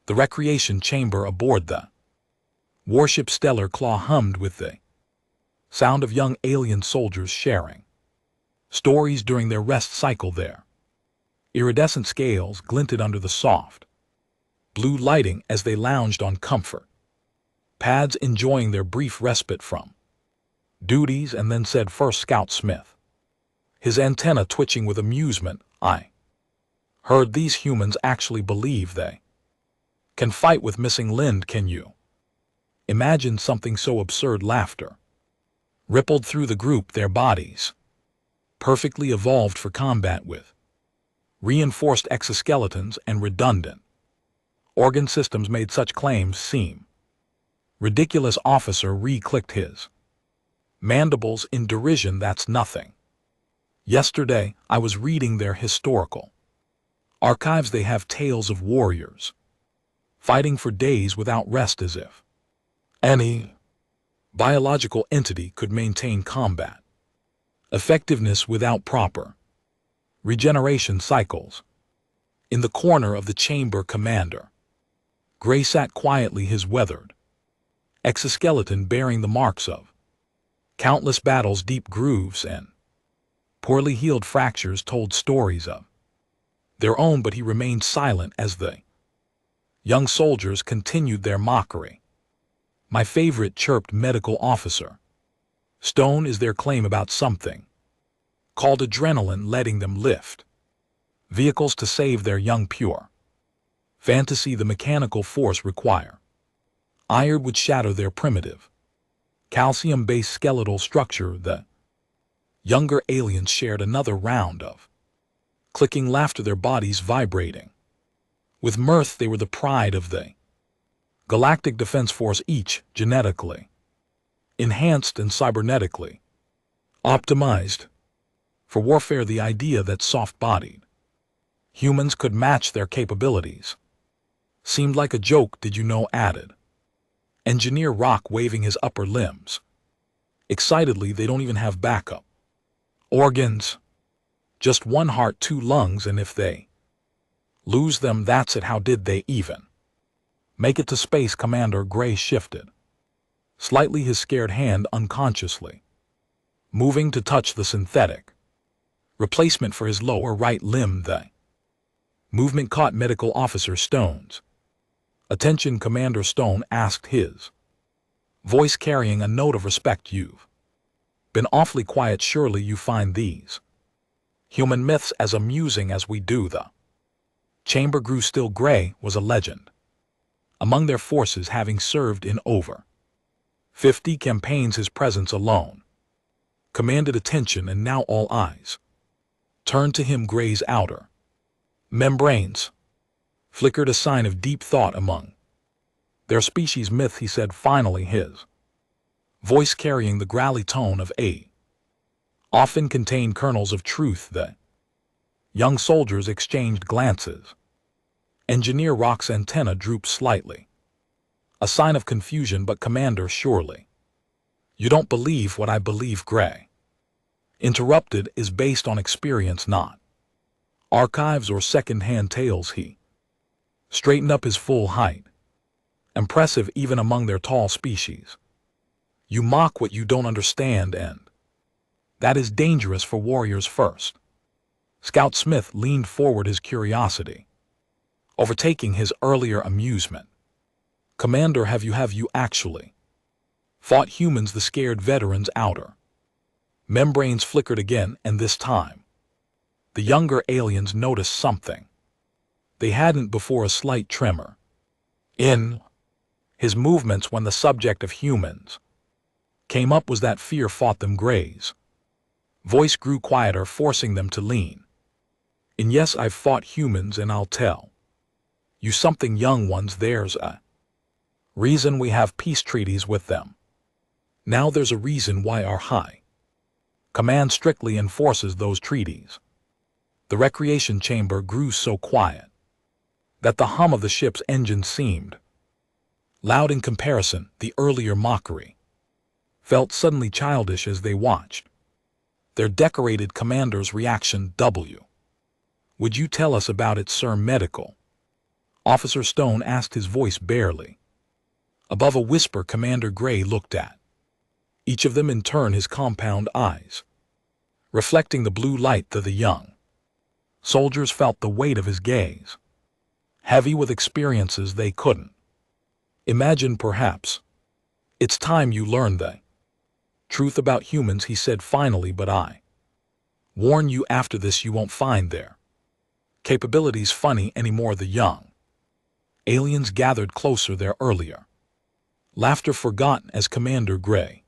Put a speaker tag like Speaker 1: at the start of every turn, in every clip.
Speaker 1: The recreation chamber aboard the warship Stellar Claw hummed with the sound of young alien soldiers sharing stories during their rest cycle there. Iridescent scales glinted under the soft blue lighting as they lounged on comfort pads, enjoying their brief respite from duties. And then said First Scout Smith, his antenna twitching with amusement, "I heard these humans actually believe they can fight with missing limbs. Can you imagine something so absurd?" Laughter rippled through the group. Their bodies, perfectly evolved for combat with reinforced exoskeletons and redundant organ systems, made such claims seem ridiculous. Officer Ree clicked his mandibles in derision. "That's nothing. Yesterday, I was reading their historical archives. They have tales of warriors fighting for days without rest, as if any biological entity could maintain combat effectiveness without proper regeneration cycles." In the corner of the chamber, Commander Gray sat quietly, his weathered exoskeleton bearing the marks of countless battles. Deep grooves and poorly healed fractures told stories of their own, but he remained silent as the young soldiers continued their mockery. "My favorite," chirped Medical Officer Stone, "is their claim about something called adrenaline letting them lift vehicles to save their young. Pure fantasy. The mechanical force required would shatter their primitive calcium-based skeletal structure." The younger aliens shared another round of clicking laughter, their bodies vibrating with mirth. They were the pride of the Galactic Defense Force, each genetically enhanced and cybernetically optimized for warfare. The idea that soft-bodied humans could match their capabilities seemed like a joke. "Did you know?" added Engineer Rock, waving his upper limbs excitedly. "They don't even have backup organs. Just one heart, 2 lungs, and if they lose them, that's it. How did they even make it to space?" Commander Gray shifted slightly, his scared hand unconsciously moving to touch the synthetic replacement for his lower right limb. The movement caught Medical Officer Stone's attention. Commander Stone asked, his voice carrying a note of respect, "You've been awfully quiet. Surely you find these human myths as amusing as we do." The chamber grew still. Gray was a legend among their forces, having served in over 50 campaigns. His presence alone commanded attention, and now all eyes turned to him. Gray's outer membranes flickered, a sign of deep thought among their species. "Myth," he said finally, his voice carrying the growly tone of a often contain kernels of truth. The young soldiers exchanged glances. Engineer Rock's antenna drooped slightly, a sign of confusion. "But Commander, surely you don't believe what I believe?" Gray interrupted. "Is based on experience, not archives or second-hand tales." He straightened up, his full height impressive even among their tall species. "You mock what you don't understand, and that is dangerous for warriors." First Scout Smith leaned forward, his curiosity overtaking his earlier amusement. "Commander, have you actually fought humans?" The scared veteran's outer membranes flickered again, and this time the younger aliens noticed something they hadn't before, a slight tremor in his movements when the subject of humans came up. Was that fear fought them? Gray's voice grew quieter, forcing them to lean in. "Yes, I've fought humans, and I'll tell you something, young ones. There's a reason we have peace treaties with them. Now there's a reason why our high command strictly enforces those treaties." The recreation chamber grew so quiet that the hum of the ship's engine seemed loud in comparison. The earlier mockery felt suddenly childish as they watched their decorated commander's reaction. "W. would you tell us about it, Sir?" Medical Officer Stone asked, his voice barely above a whisper. Commander Gray looked at each of them in turn, his compound eyes reflecting the blue light that the young soldiers felt the weight of his gaze, heavy with experiences they couldn't imagine. Perhaps it's time you learned the truth about humans, he said finally, but I warn you, after this you won't find their capabilities funny anymore. The young aliens gathered closer, their earlier laughter forgotten as Commander Gray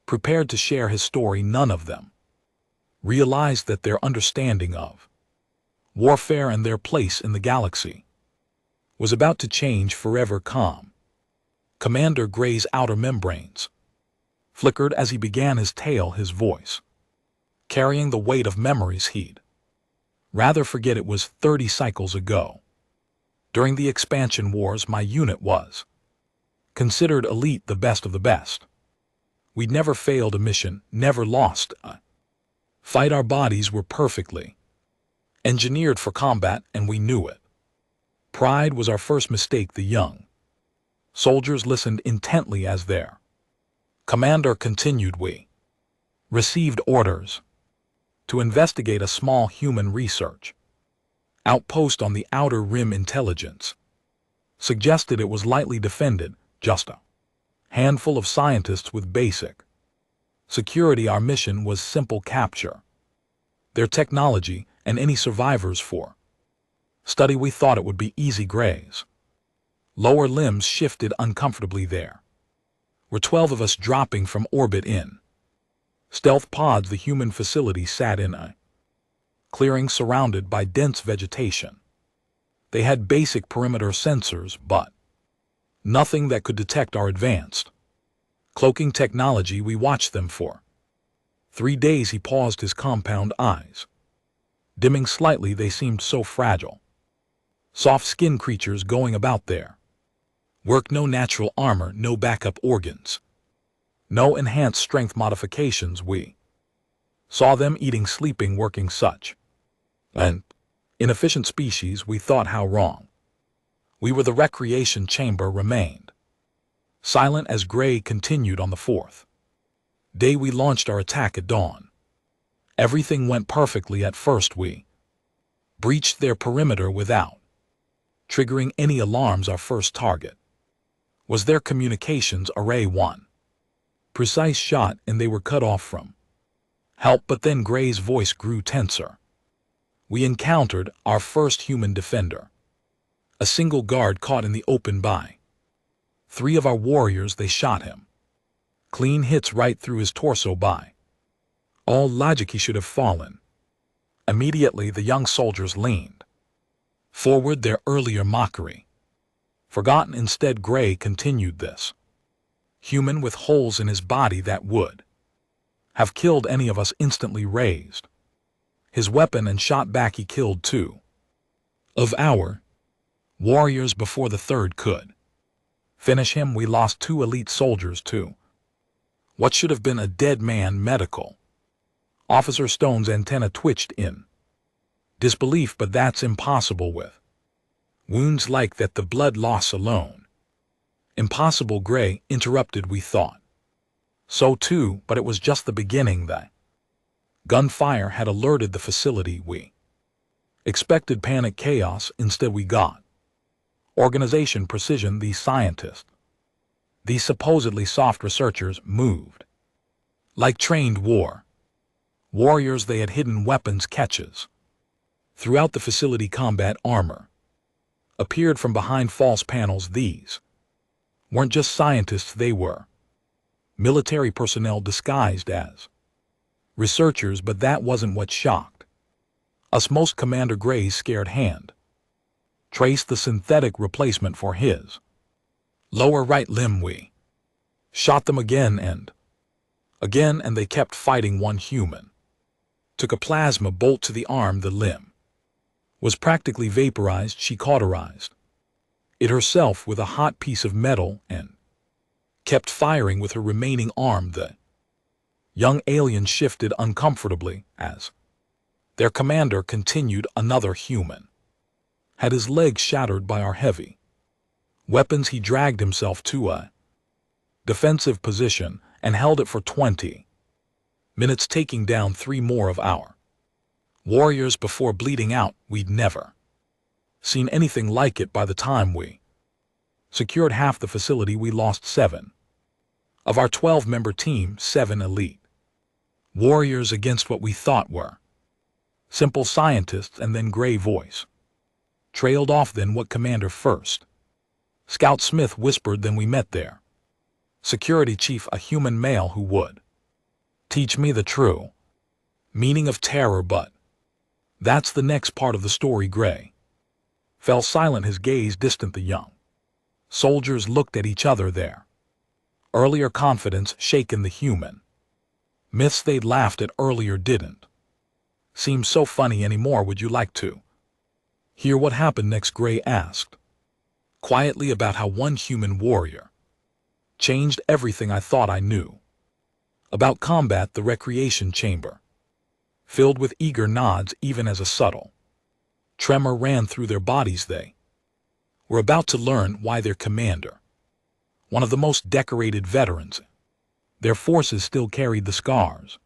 Speaker 1: prepared to share his story. None of them realized that their understanding of warfare and their place in the galaxy was about to change forever. Calm. Commander Gray's outer membranes flickered as he began his tale, his voice carrying the weight of memories he'd rather forget. It was 30 cycles ago. During the expansion wars, my unit was considered elite, the best of the best. We'd never failed a mission, never lost a fight. Our bodies were perfectly engineered for combat, and we knew it. Pride was our first mistake. The young soldiers listened intently as their commander continued. We received orders to investigate a small human research outpost on the outer rim. Intelligence suggested it was lightly defended, just a handful of scientists with basic security. Our mission was simple: capture their technology and any survivors for study. We thought it would be easy. Gray's lower limbs shifted uncomfortably. There were 12 of us dropping from orbit in stealth pods. The human facility sat in a clearing surrounded by dense vegetation. They had basic perimeter sensors, but nothing that could detect our advanced cloaking technology. We watched them for 3 days. He paused, his compound eyes dimming slightly. They seemed so fragile. Soft-skinned creatures going about their work. No natural armor, no backup organs, no enhanced strength modifications. We saw them eating, sleeping, working. Such an inefficient species. We thought how wrong we were. The recreation chamber remained silent as Gray continued. On the 4th day we launched our attack at dawn. Everything went perfectly at first. We breached their perimeter without triggering any alarms. Our first target was their communications array. One precise shot and they were cut off from help. But then Gray's voice grew tenser. We encountered our first human defender, a single guard caught in the open by 3 of our warriors. They shot him clean hits right through his torso. By all logic, he should have fallen. Immediately the young soldiers leaned forward, their earlier mockery forgotten. Instead, Gray continued, this human with holes in his body that would have killed any of us instantly raised his weapon and shot back. He killed 2 of our warriors before the 3rd could finish him. We lost 2 elite soldiers to what should have been a dead man. Medical Officer Stone's antenna twitched in disbelief. But that's impossible with wounds like that. The blood loss alone. Impossible, Gray interrupted. We thought so too, but it was just the beginning. The gunfire had alerted the facility. We expected panic, chaos. Instead we got organization, precision. These scientists, these supposedly soft researchers, moved like trained warriors. They had hidden weapons catches throughout the facility. Combat armor appeared from behind false panels. These weren't just scientists, they were military personnel disguised as researchers. But that wasn't what shocked us most. Commander Gray's scared hand traced the synthetic replacement for his lower right limb. We shot them again and again, and they kept fighting. One human took a plasma bolt to the arm. The limb was practically vaporized. She cauterized it herself with a hot piece of metal and kept firing with her remaining arm. The young alien shifted uncomfortably as their commander continued. Another human had his legs shattered by our heavy weapons. He dragged himself to a defensive position and held it for 20 minutes, taking down 3 more of our warriors before bleeding out. We'd never seen anything like it. By the time we secured half the facility, we lost 7 of our 12-member team, 7 elite warriors against what we thought were simple scientists. And then Gray voice trailed off. Then what, Commander? First Scout Smith whispered. Then we met their security chief, a human male who would teach me the true meaning of terror. But that's the next part of the story. Gray fell silent, his gaze distant. The young soldiers looked at each other, their earlier confidence shaken. The human myths they'd laughed at earlier didn't seem so funny anymore. Would you like to hear what happened next? Gray asked quietly, about how one human warrior changed everything I thought I knew about combat. The recreation chamber filled with eager nods, even as a subtle tremor ran through their bodies. They were about to learn why their commander, one of the most decorated veterans, their forces still carried the scars,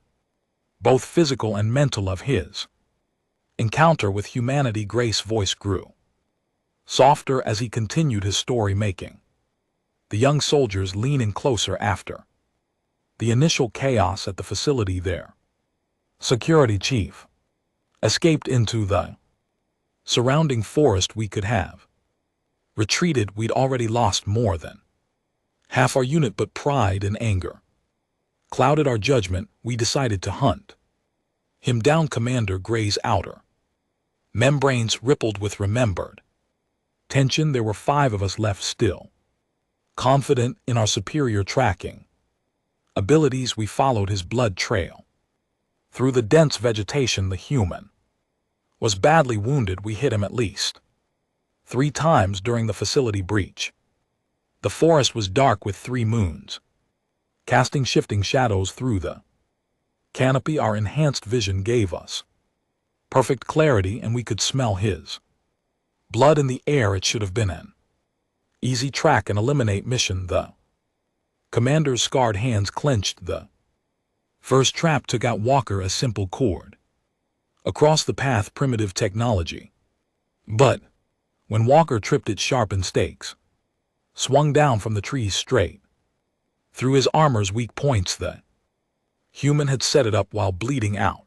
Speaker 1: both physical and mental, of his encounter with humanity. Gray's voice grew softer as he continued his story, making the young soldiers lean in closer. After the initial chaos at the facility, their security chief escaped into the surrounding forest. We could have retreated. We'd already lost more than half our unit, but pride and anger clouded our judgment. We decided to hunt him down. Commander Gray's outer membranes rippled with remembered tension. There were 5 of us left, still confident in our superior tracking abilities. We followed his blood trail through the dense vegetation. The human was badly wounded. We hit him at least 3 times during the facility breach. The forest was dark with 3 moons casting shifting shadows through the canopy. Our enhanced vision gave us perfect clarity, and we could smell his blood in the air. It should have been an easy track and eliminate mission. The commander's scarred hands clenched. The first trap took out Walker, a simple cord across the path, primitive technology. But when Walker tripped it, sharpened stakes swung down from the trees straight through his armor's weak points. The human had set it up while bleeding out,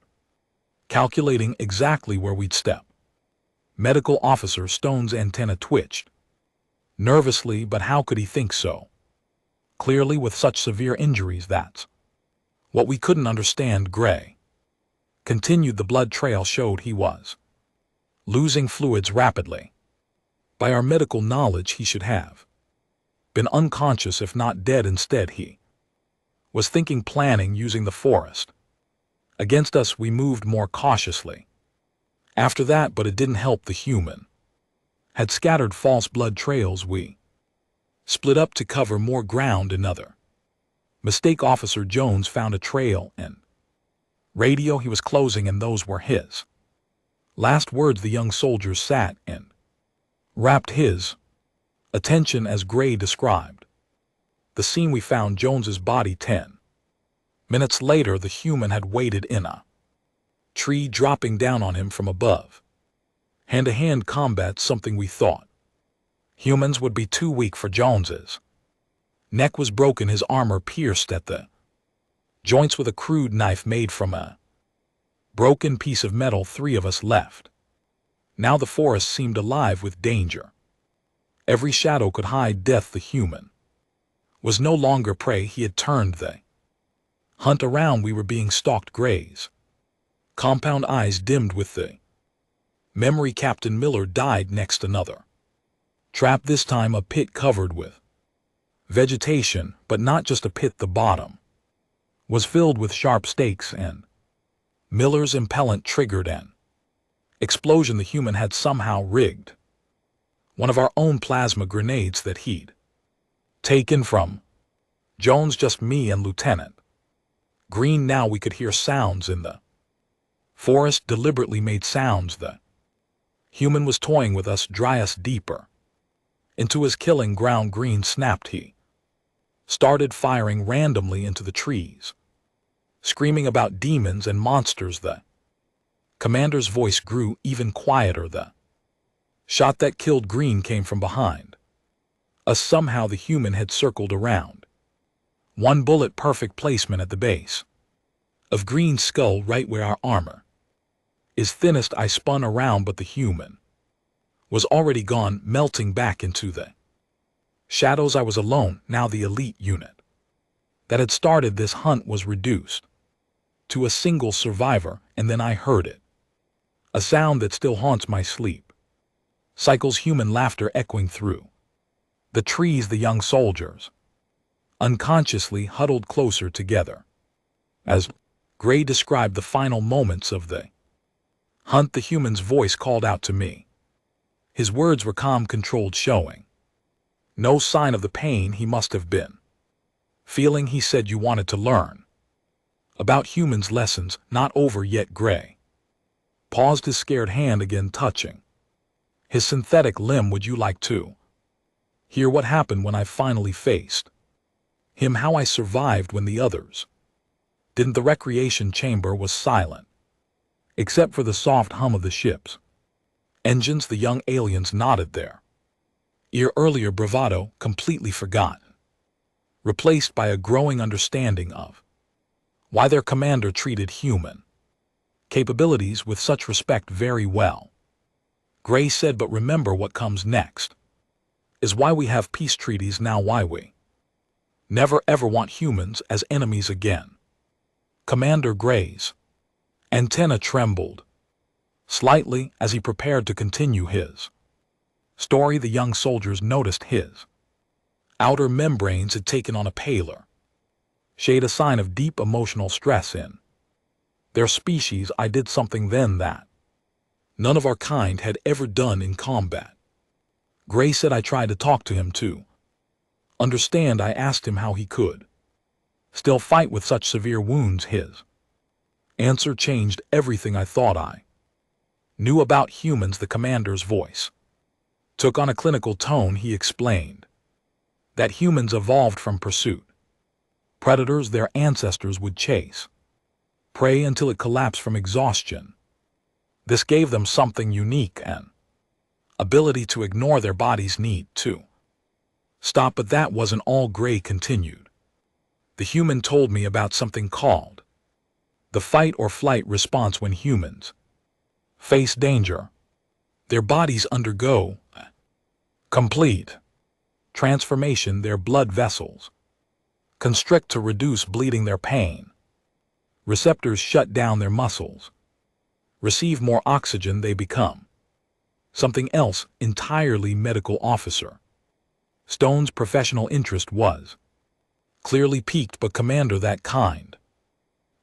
Speaker 1: calculating exactly where we'd step. Medical Officer Stone's antenna twitched nervously, but how could he think so clearly with such severe injuries? That's what we couldn't understand. Gray continued. The blood trail showed he was losing fluids rapidly. By our medical knowledge, he should have been unconscious, if not dead. Instead, he was thinking, planning, using the forest against us. We moved more cautiously after that, but it didn't help. The human had scattered false blood trails. We split up to cover more ground. Another mistake. Officer Jones found a trail and radio. He was closing, and those were his last words. The young soldier sat and wrapped his attention as Gray described the scene. We found Jones's body 10 minutes later. The human had waited in a tree, dropping down on him from above. Hand-to-hand combat, something we thought humans would be too weak for. Jones's neck was broken, his armor pierced at the joints with a crude knife made from a broken piece of metal. 3 of us left. Now the forest seemed alive with danger. Every shadow could hide death. The human was no longer prey. He had turned the hunt around. We were being stalked. Gray's compound eyes dimmed with the memory. Captain Miller died next. Another trap, this time a pit covered with vegetation, but not just a pit. The bottom was filled with sharp stakes, and Miller's impellant triggered an explosion. The human had somehow rigged one of our own plasma grenades that he'd taken from Jones. Just me and Lieutenant Green. Now we could hear sounds in the forest, deliberately made sounds. The Human was toying with us, dry us deeper. Into his killing ground green snapped he. Started firing randomly into the trees. Screaming about demons and monsters. The commander's voice grew even quieter. The shot that killed Green came from behind us. Somehow the human had circled around. One bullet perfect placement at the base of Green's skull, right where our armor is thinnest. I spun around, but the human was already gone, melting back into the shadows. I was alone. Now the elite unit that had started this hunt was reduced to a single survivor, and then I heard it. A sound that still haunts my sleep. Cycles human laughter echoing through the trees. The young soldiers unconsciously huddled closer together as Gray described the final moments of the hunt. The human's voice called out to me. His words were calm, controlled, showing no sign of the pain he must have been feeling. He said, "You wanted to learn about humans' lessons, not over yet." Gray paused, his scared hand again touching his synthetic limb. "Would you like to hear what happened when I finally faced him? How I survived when the others didn't?" The recreation chamber was silent, except for the soft hum of the ship's engines. The young aliens nodded, their earlier bravado completely forgotten, replaced by a growing understanding of why their commander treated human capabilities with such respect. "Very well," Gray said, "but remember what comes next is why we have peace treaties now, why we never ever want humans as enemies again." Commander Gray's antenna trembled slightly as he prepared to continue his story. The young soldiers noticed his outer membranes had taken on a paler shade, a sign of deep emotional stress in their species. "I did something then that none of our kind had ever done in combat," Gray said. "I tried to talk to him to understand. I asked him how he could still fight with such severe wounds. His answer changed everything I thought I knew about humans." The commander's voice took on a clinical tone. He explained that humans evolved from pursuit predators. Their ancestors would chase prey until it collapsed from exhaustion. This gave them something unique, an ability to ignore their body's need to stop. But that wasn't all. Gray continued. "The human told me about something called the fight or flight response. When humans face danger, their bodies undergo a complete transformation. Their blood vessels constrict to reduce bleeding. Their pain receptors shut down. Their muscles receive more oxygen. They become something else entirely." Medical officer Stone's professional interest was clearly piqued. "But Commander, that kind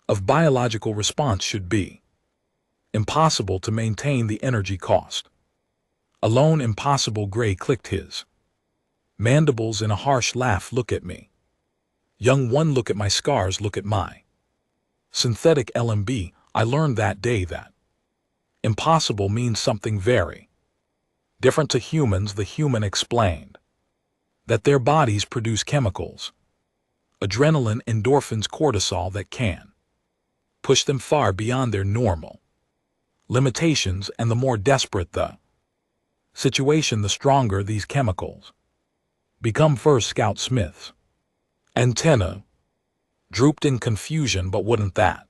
Speaker 1: of biological response should be impossible to maintain. The energy cost alone impossible." Gray clicked his mandibles in a harsh laugh. "Look at me, young one. Look at my scars. Look at my synthetic LMB. I learned that day that impossible means something very different to humans." The human explained that their bodies produce chemicals, adrenaline, endorphins, cortisol, that can push them far beyond their normal limitations, and the more desperate the situation, the stronger these chemicals become. First, Scout Smith's antenna drooped in confusion. "But wouldn't that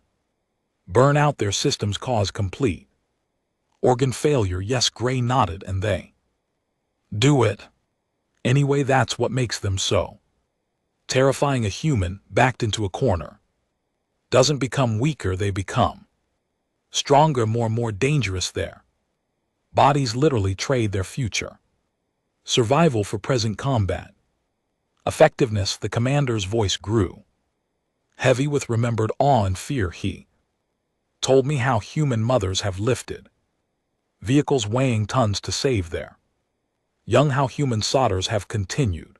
Speaker 1: burn out their systems, cause complete organ failure?" "Yes," Gray nodded, "and they do it anyway. That's what makes them so terrifying." A human backed into a corner doesn't become weaker, they become stronger, more dangerous. Their bodies literally trade their future survival for present combat effectiveness. The commander's voice grew heavy with remembered awe and fear. He told me how human mothers have lifted vehicles weighing tons to save their young, how human soldiers have continued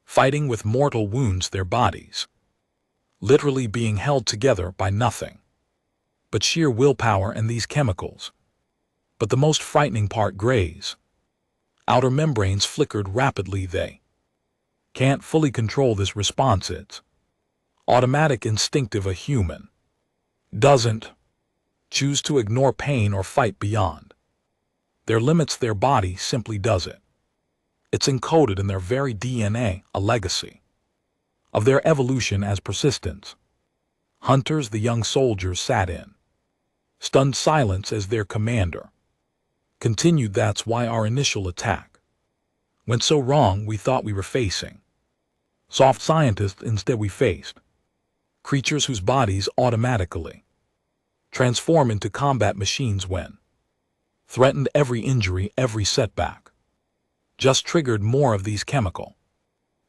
Speaker 1: fighting with mortal wounds, their bodies literally being held together by nothing but sheer willpower and these chemicals But the most frightening part, Gray's outer membranes flickered rapidly. They can't fully control this response. It's automatic, instinctive. A human doesn't choose to ignore pain or fight beyond their limits. Their body simply does it. It's encoded in their very DNA, a legacy of their evolution as persistence. Hunters, the young soldiers sat in stunned silence as their commander continued. That's why our initial attack went so wrong. We thought we were facing soft scientists. Instead, we faced creatures whose bodies automatically transform into combat machines when threatened. Every injury, every setback just triggered more of these chemical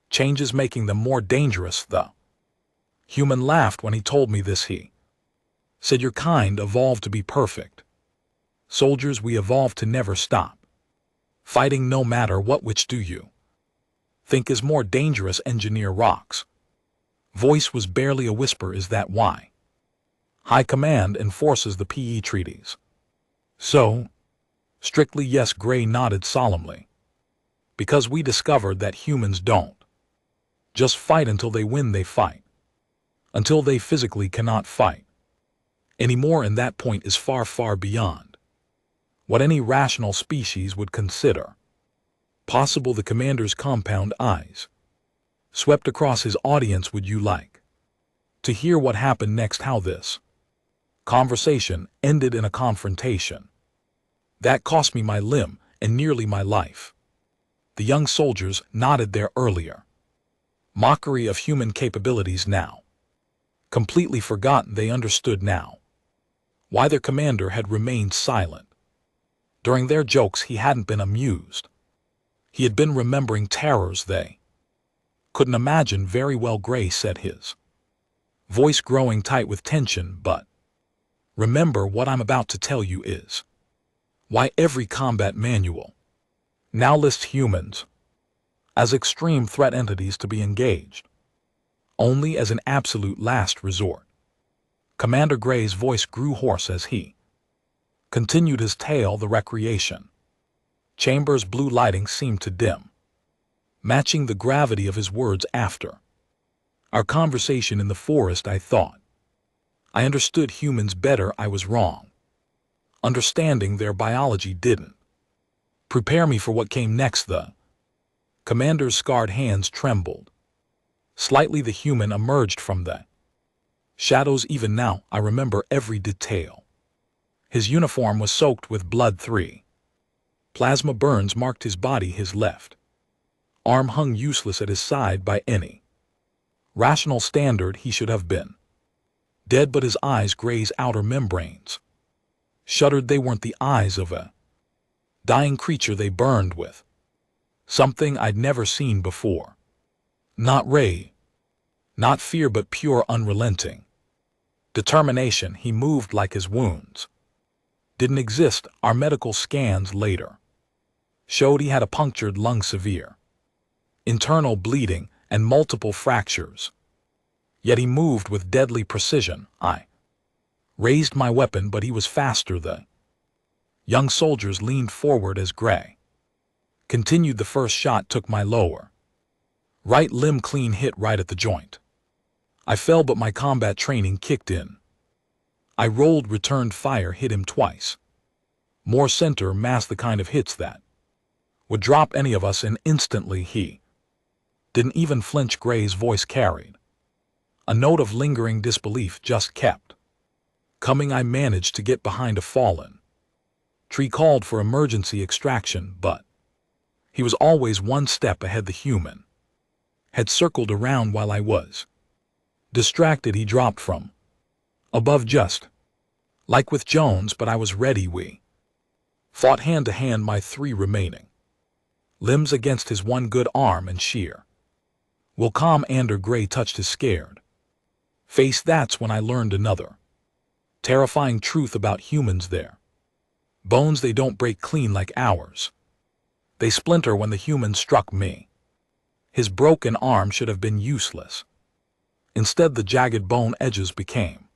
Speaker 1: changes, making them more dangerous. The human laughed when he told me this. He said, "Your kind evolved to be perfect. Soldiers, we evolved to never stop fighting no matter what. Which do you think is more dangerous?" Engineer Rock's voice was barely a whisper. "Is that why High Command enforces the PE treaties so strictly?" Yes, Gray nodded solemnly. "Because we discovered that humans don't just fight until they win. They fight until they physically cannot fight anymore, and that point is far, far beyond what any rational species would consider possible." The commander's compound eyes swept across his audience. "Would you like to hear what happened next? How this conversation ended in a confrontation that cost me my limb and nearly my life?" The young soldiers nodded. Their earlier mockery of human capabilities now completely forgotten. They understood now why their commander had remained silent. During their jokes, he hadn't been amused. He had been remembering terrors they couldn't imagine. "Very well," Gray said, his voice growing tight with tension, "but remember, what I'm about to tell you is why every combat manual now lists humans as extreme threat entities to be engaged only as an absolute last resort." Commander Gray's voice grew hoarse as he continued his tale. The recreation chamber's blue lighting seemed to dim, matching the gravity of his words. "After our conversation in the forest, I thought I understood humans better. I was wrong. Understanding their biology didn't prepare me for what came next." The commander's scarred hands trembled slightly. The human emerged from the shadows. "Even now, I remember every detail. His uniform was soaked with blood. 3 plasma burns marked his body. His left arm hung useless at his side. By any rational standard, he should have been dead, but his eyes," Gray's outer membranes shuddered. "They weren't the eyes of a dying creature. They burned with something I'd never seen before. Not rage, not fear, but pure, unrelenting determination." He moved like his wounds didn't exist. Our medical scans later showed he had a punctured lung, severe internal bleeding, and multiple fractures. Yet he moved with deadly precision. I raised my weapon, but he was faster. The young soldiers leaned forward as Gray continued. "The first shot took my lower right limb clean, hit right at the joint. I fell, but my combat training kicked in. I rolled, returned fire, hit him twice. More center mass, the kind of hits that would drop any of us, and instantly he didn't even flinch." Gray's voice carried a note of lingering disbelief. "Just kept coming. I managed to get behind a fallen tree, called for emergency extraction, but he was always one step ahead. The human had circled around while I was distracted. He dropped from above just like with Jones, but I was ready. We fought hand to hand, my 3 remaining limbs against his one good arm, and sheer will Commander Gray touched his scared face. That's when I learned another terrifying truth about humans. Their bones, they don't break clean like ours. They splinter. When the human struck me, his broken arm should have been useless. Instead, the jagged bone edges became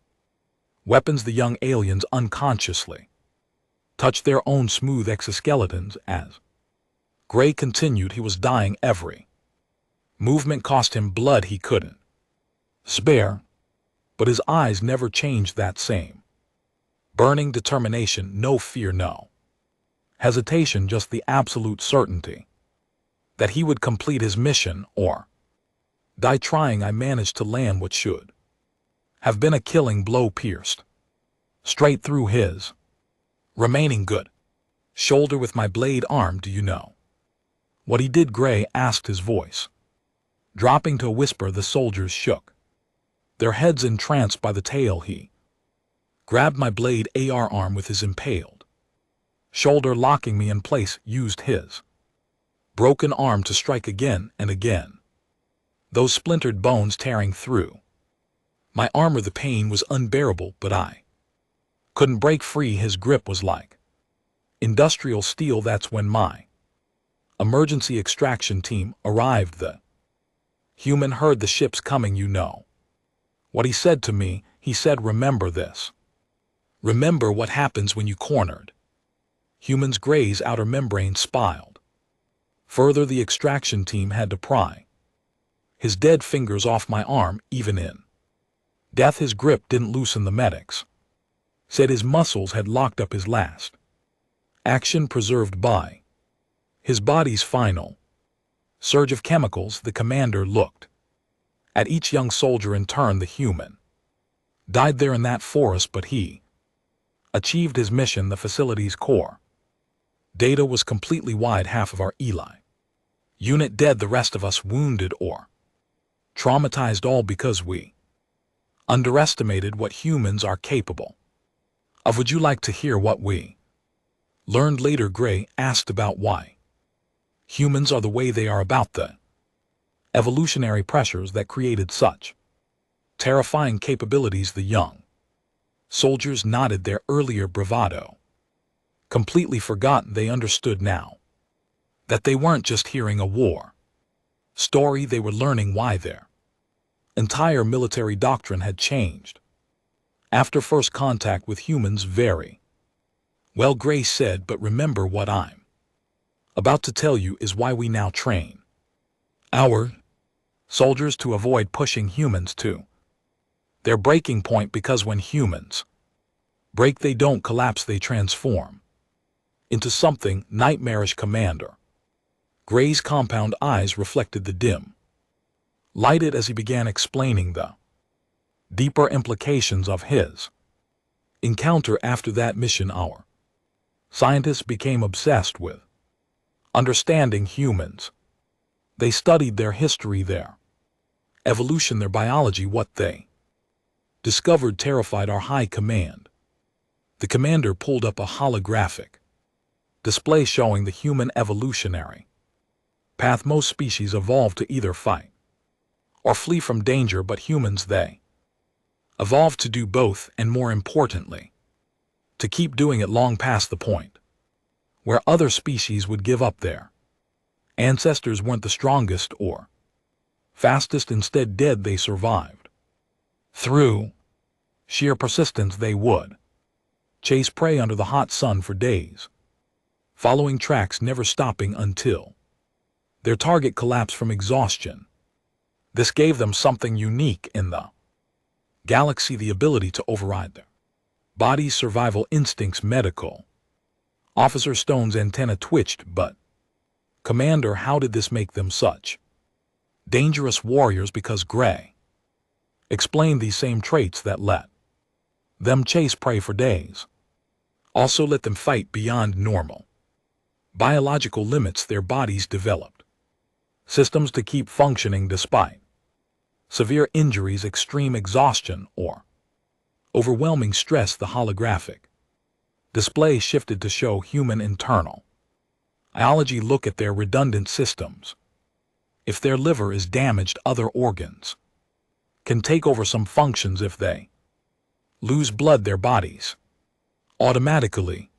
Speaker 1: weapons. The young aliens unconsciously touched their own smooth exoskeletons as Gray continued. He was dying. Every movement cost him blood he couldn't spare, but his eyes never changed that same burning determination, no fear, no hesitation, just the absolute certainty that he would complete his mission or die trying. I managed to land what should have been a killing blow, pierced straight through his remaining good shoulder with my blade arm. Do you know what he did? Gray asked, his voice dropping to a whisper. The soldiers shook their heads, entranced by the tale. He grabbed my blade AR arm with his impaled shoulder, locking me in place, used his broken arm to strike again and again, those splintered bones tearing through my armor. The pain was unbearable, but I couldn't break free. His grip was like industrial steel. That's when my emergency extraction team arrived. The human heard the ships coming. You know what he said to me? He said, "Remember this. Remember what happens when you cornered humans." Gray's outer membrane spiraled further. The extraction team had to pry his dead fingers off my arm. Even in death, his grip didn't loosen. The medics said his muscles had locked up his last action, preserved by his body's final surge of chemicals. The commander looked at each young soldier in turn. The human died there in that forest, but he achieved his mission. The facility's core data was completely wide. Half of our Eli unit dead, the rest of us wounded or traumatized, all because we underestimated what humans are capable of. Would you like to hear what we learned later? Gray asked about why humans are the way they are, about the evolutionary pressures that created such terrifying capabilities. The young soldiers nodded, their earlier bravado completely forgotten. They understood now that they weren't just hearing a war story, they were learning why their entire military doctrine had changed after first contact with humans. Very well, Gray said, but remember, what I'm about to tell you is why we now train our soldiers to avoid pushing humans to their breaking point, because when humans break, they don't collapse, they transform into something nightmarish. Commander Gray's compound eyes reflected the dim lighted as he began explaining the deeper implications of his encounter. After that mission, our scientists became obsessed with understanding humans. They studied their history, their evolution, their biology. What they discovered terrified our high command. The commander pulled up a holographic display showing the human evolutionary path. Most species evolved to either fight or flee from danger, but humans, they evolved to do both, and more importantly, to keep doing it long past the point where other species would give up. Their ancestors weren't the strongest or fastest, instead dead they survived. Through sheer persistence, they would chase prey under the hot sun for days, following tracks, never stopping until their target collapsed from exhaustion. This gave them something unique in the galaxy, the ability to override their body's survival instincts. Medical Officer Stone's antenna twitched. But, Commander, how did this make them such dangerous warriors? Because Gray explained these same traits that let them chase prey for days also let them fight beyond normal biological limits. Their bodies developed systems to keep functioning despite severe injuries, extreme exhaustion, or overwhelming stress. The holographic display shifted to show human internal biology. Look at their redundant systems. If their liver is damaged, other organs can take over some functions. If they lose blood, their bodies automatically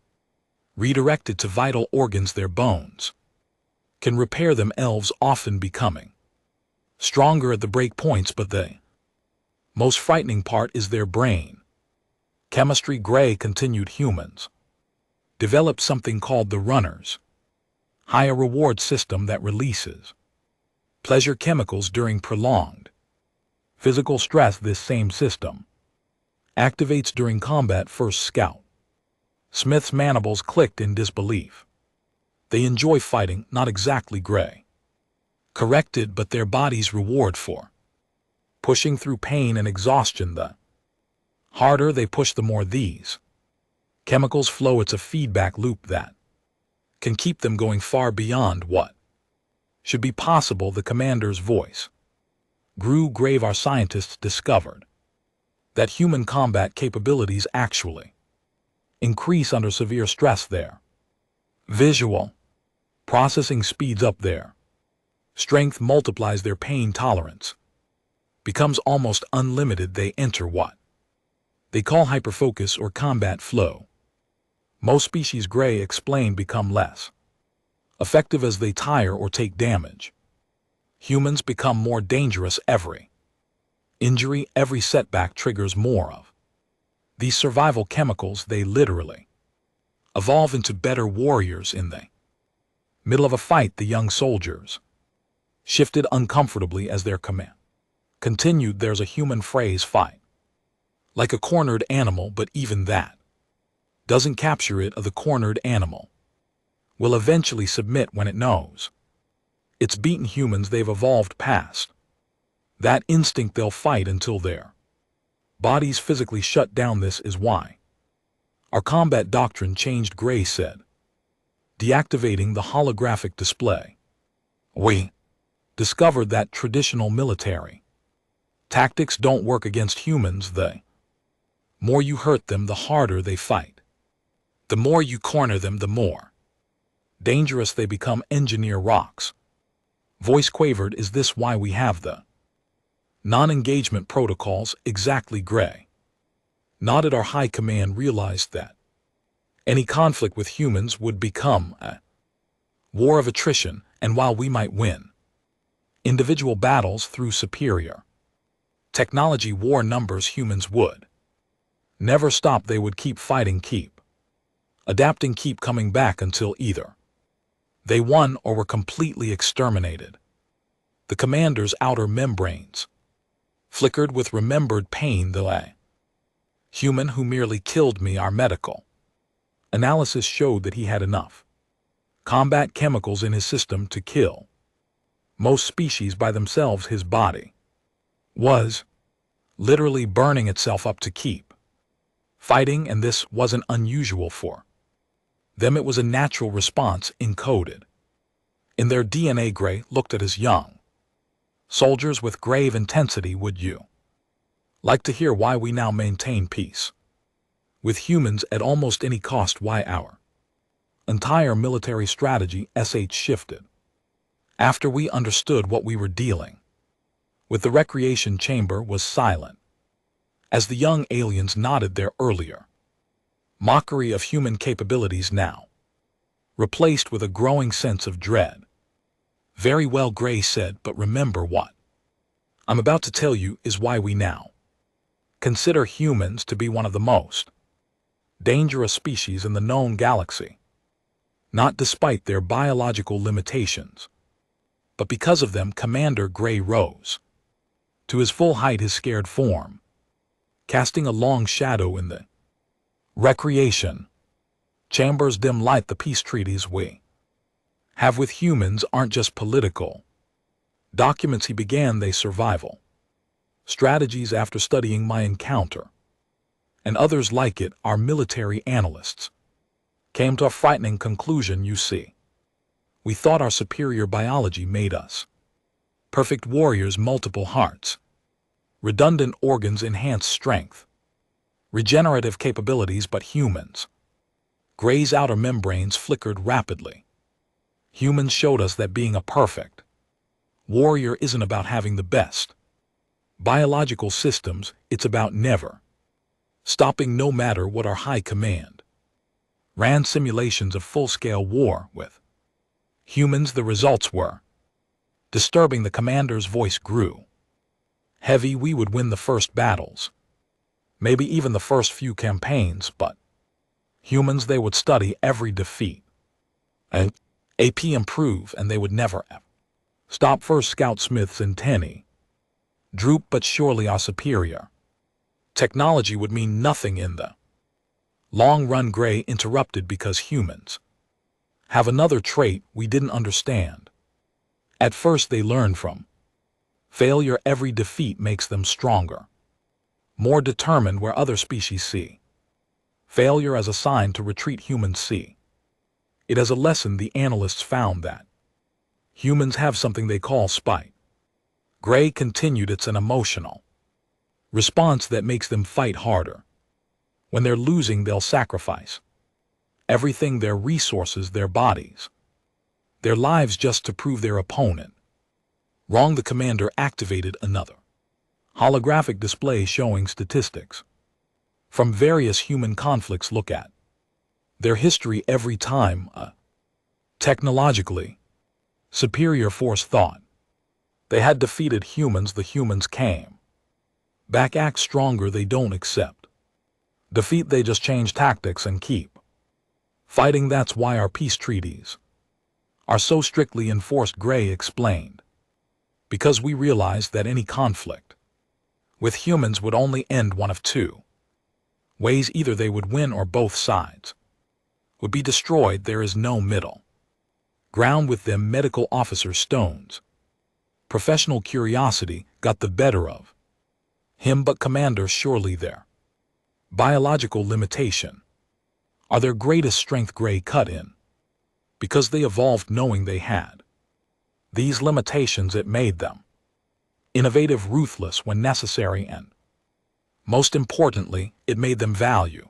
Speaker 1: redirected to vital organs. Their bones can repair them, elves often becoming stronger at the break points. But the most frightening part is their brain chemistry. Gray continued, humans developed something called the runners, higher reward system that releases pleasure chemicals during prolonged physical stress. This same system activates during combat. First Scout Smith's mandibles clicked in disbelief. They enjoy fighting, not exactly Gray corrected, but their body's reward for pushing through pain and exhaustion. The harder they push, the more these chemicals flow. It's a feedback loop that can keep them going far beyond what should be possible. The commander's voice grew grave. Our scientists discovered that human combat capabilities actually increase under severe stress. Their visual processing speeds up, their strength multiplies, their pain tolerance becomes almost unlimited. They enter what they call hyperfocus or combat flow. Most species, Gray explained, become less effective as they tire or take damage. Humans become more dangerous. Every injury, every setback triggers more of these survival chemicals. They literally evolve into better warriors. In the middle of a fight, the young soldiers shifted uncomfortably as their command continued. There's a human phrase, fight like a cornered animal, but even that doesn't capture it. The cornered animal will eventually submit when it knows it's beaten. Humans, they've evolved past that instinct. They'll fight until their bodies physically shut down. This is why our combat doctrine changed, Gray said, deactivating the holographic display. We discovered that traditional military tactics don't work against humans. The more you hurt them, the harder they fight. The more you corner them, the more dangerous they become. Engineer Rock's voice quavered. Is this why we have the non-engagement protocols? Exactly, Gray nodded. Our high command realized that any conflict with humans would become a war of attrition, and while we might win individual battles through superior technology, war numbers, humans would never stop. They would keep fighting, keep adapting, keep coming back until either they won or were completely exterminated. The commander's outer membranes flickered with remembered pain. The human who merely killed me. Our medical analysis showed that he had enough combat chemicals in his system to kill most species by themselves. His body was literally burning itself up to keep fighting, and this wasn't unusual for them. It was a natural response encoded in their DNA. Gray looked at his young soldiers with grave intensity. Would you like to hear why we now maintain peace with humans at almost any cost? Why our entire military strategy shifted after we understood what we were dealing with. The recreation chamber was silent as the young aliens nodded. Their earlier mockery of human capabilities now replaced with a growing sense of dread. Very well, Gray said, but remember, what I'm about to tell you is why we now consider humans to be one of the most dangerous species in the known galaxy. Not despite their biological limitations, but because of them. Commander Gray rose to his full height, his scared form casting a long shadow in the recreation chamber's dim light. The peace treaties we have with humans aren't just political documents, he began. They survival strategies. After studying my encounter and others like it, our military analysts came to a frightening conclusion. You see, we thought our superior biology made us perfect warriors, multiple hearts, redundant organs, enhanced strength, regenerative capabilities, but humans, Gray's outer membranes flickered rapidly. Humans showed us that being a perfect warrior isn't about having the best biological systems, it's about never stopping. No matter what, our high command ran simulations of full-scale war with humans. The results were disturbing. The commander's voice grew heavy. We would win the first battles, maybe even the first few campaigns, but Humans, they would study every defeat. And AP improve, and they would never stop. First Scout Smiths and Tenny droop, but surely are superior. Technology would mean nothing in the long run. Gray interrupted because humans have another trait we didn't understand. At first they learn from failure. Every defeat makes them stronger, more determined, where other species see failure as a sign to retreat. Humans see it as a lesson. The analysts found that humans have something they call spite. Gray continued, it's an emotional response that makes them fight harder. When they're losing, they'll sacrifice everything, their resources, their bodies, their lives, just to prove their opponent wrong. The commander activated another holographic display showing statistics from various human conflicts. Look at their history. Every time a technologically superior force thought they had defeated humans, the humans came back, act stronger. They don't accept defeat, they just change tactics and keep fighting. That's why our peace treaties are so strictly enforced, Gray explained. Because we realized that any conflict with humans would only end one of two ways. Either they would win or both sides would be destroyed. There is no middle ground with them. Medical officer Stone's professional curiosity got the better of him. But Commander, surely their biological limitation are their greatest strength. Gray cut in. Because they evolved knowing they had these limitations, it made them innovative, ruthless when necessary, and most importantly, it made them value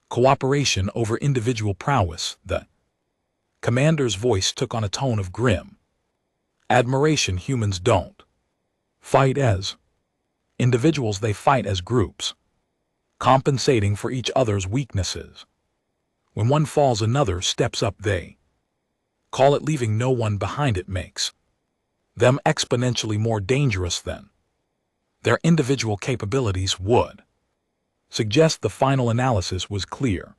Speaker 1: cooperation over individual prowess. The commander's voice took on a tone of grim admiration. Humans don't fight as individuals, they fight as groups, compensating for each other's weaknesses. When one falls, another steps up. They call it leaving no one behind. It makes them exponentially more dangerous than their individual capabilities would suggest. The final analysis was clear.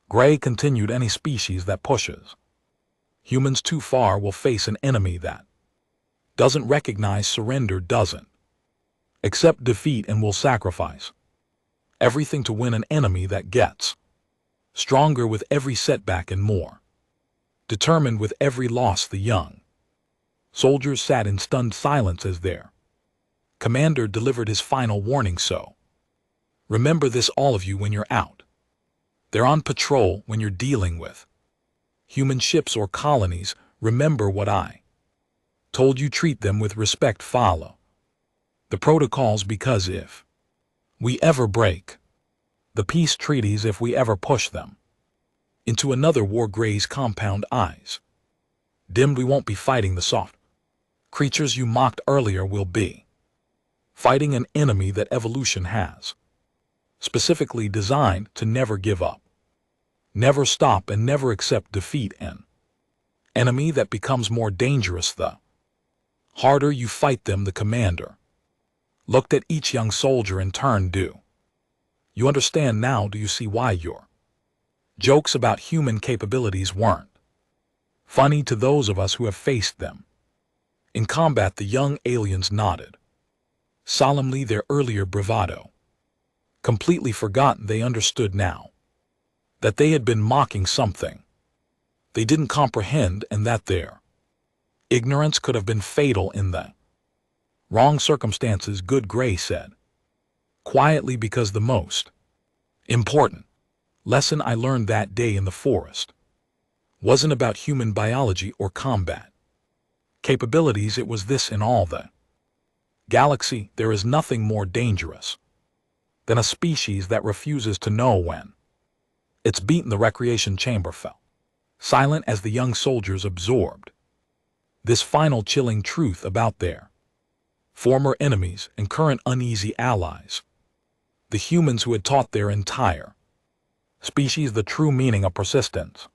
Speaker 1: Gray continued, any species that pushes humans too far will face an enemy that doesn't recognize surrender, doesn't accept defeat, and will sacrifice everything to win. An enemy that gets stronger with every setback and more determined with every loss. The young soldiers sat in stunned silence as their commander delivered his final warning. So remember this, all of you, when you're out there on patrol, when you're dealing with human ships or colonies, remember what I told you. Treat them with respect, follow the protocols, because if we ever break the peace treaties, if we ever push them into another war, Gray's compound eyes dimmed, we won't be fighting the soft creatures you mocked earlier. We'll be fighting an enemy that evolution has specifically designed to never give up, never stop, and never accept defeat. An enemy that becomes more dangerous the harder you fight them. The commander looked at each young soldier in turn. Do you understand now? Do you see why your jokes about human capabilities weren't funny to those of us who have faced them in combat? The young aliens nodded solemnly, their earlier bravado completely forgotten. They understood now that they had been mocking something they didn't comprehend, and that their ignorance could have been fatal in the wrong circumstances. Good, Gray said quietly, because the most important lesson I learned that day in the forest wasn't about human biology or combat capabilities. It was this: in all the galaxy, there is nothing more dangerous than a species that refuses to know when it's beaten. The recreation chamber fell silent as the young soldiers absorbed this final chilling truth about their former enemies and current uneasy allies, the humans who had taught their entire species the true meaning of persistence.